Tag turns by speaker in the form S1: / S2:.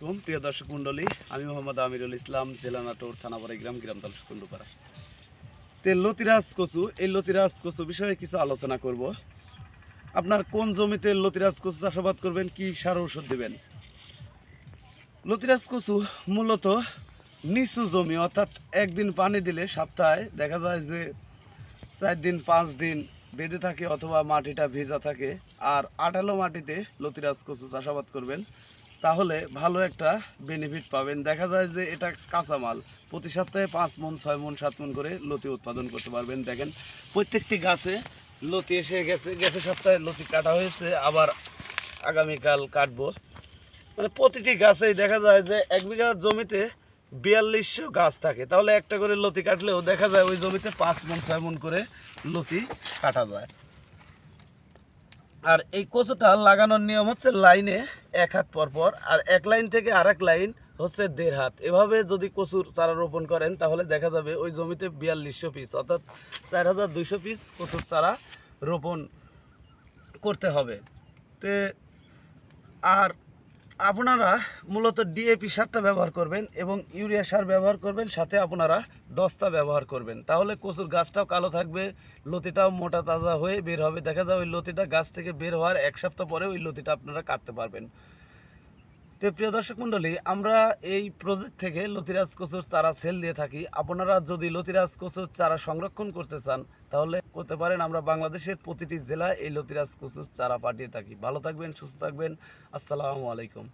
S1: আলাইকুম প্রিয় দর্শক মণ্ডলী, আমি মোহাম্মদ আমিরুল ইসলাম, জেলা নাটোর, থানা বড়াইগ্রাম, গ্রাম তালকুন্ডুপাড়া। লতিরাজ কচু, এই লতিরাজ কচু বিষয়ে কিছু আলোচনা করব। আপনার কোন জমিতে লতিরাজ কচু চাষাবাদ করবেন, কি সার ঔষধ দেবেন? লতিরাজ কচু মূলত নিচু জমি, অর্থাৎ একদিন পানি দিলে সপ্তাহে দেখা যায় যে 4 দিন 5 দিন বেঁধে থাকে, অথবা মাটিটা ভেজা থাকে। আর আঠালো মাটিতে লতিরাজ কচু চাষাবাদ করবেন, তাহলে ভালো একটা বেনিফিট পাবেন। দেখা যায় যে এটা কাঁচামাল, প্রতি সপ্তাহে 5 মণ 6 মণ 7 মণ করে লতি উৎপাদন করতে পারবেন। দেখেন প্রত্যেকটি গাছে লতি এসে গেছে, সপ্তাহে লতি কাটা হয়েছে, আবার আগামীকাল কাটবো। মানে প্রতিটি গাছেই দেখা যায় যে 1 বিঘা জমিতে 4200 গাছ থাকে, তাহলে একটা করে লতি কাটলেও দেখা যায় ওই জমিতে 5 মণ 6 মণ করে লতি কাটা যায়। আর এই কচুটা লাগানোর নিয়ম হচ্ছে লাইনে 1 হাত পর পর, আর এক লাইন থেকে আরেক লাইন হচ্ছে 1.5 হাত। এভাবে যদি কচুর চারা রোপণ করেন তাহলে দেখা যাবে ওই জমিতে 4200 পিস, অর্থাৎ 4200 পিস কচুর চারা রোপণ করতে হবে। তে আর আপনারা মূলত ডিএপি সারটা ব্যবহার করবেন এবং ইউরিয়া সার ব্যবহার করবেন, সাথে আপনারা দস্তা ব্যবহার করবেন। তাহলে কচুর গাছটাও কালো থাকবে, লতিটাও মোটা তাজা হয়ে বের হবে। দেখা যায় ওই লতিটা গাছ থেকে বের হওয়ার 1 সপ্তাহ পরে ওই লতিটা আপনারা কাটতে পারবেন। তো প্রিয় দর্শক মণ্ডলী, আমরা এই প্রজেক্ট থেকে লতিরাজ কচুর চারা সেল দিয়ে থাকি। আপনারা যদি লতিরাজ কচুর চারা সংরক্ষণ করতে চান তাহলে করতে পারেন। আমরা বাংলাদেশের প্রতিটি জেলায় এই লতিরাজ কচুর চারা পাঠিয়ে থাকি। ভালো থাকবেন, সুস্থ থাকবেন। আসসালামু আলাইকুম।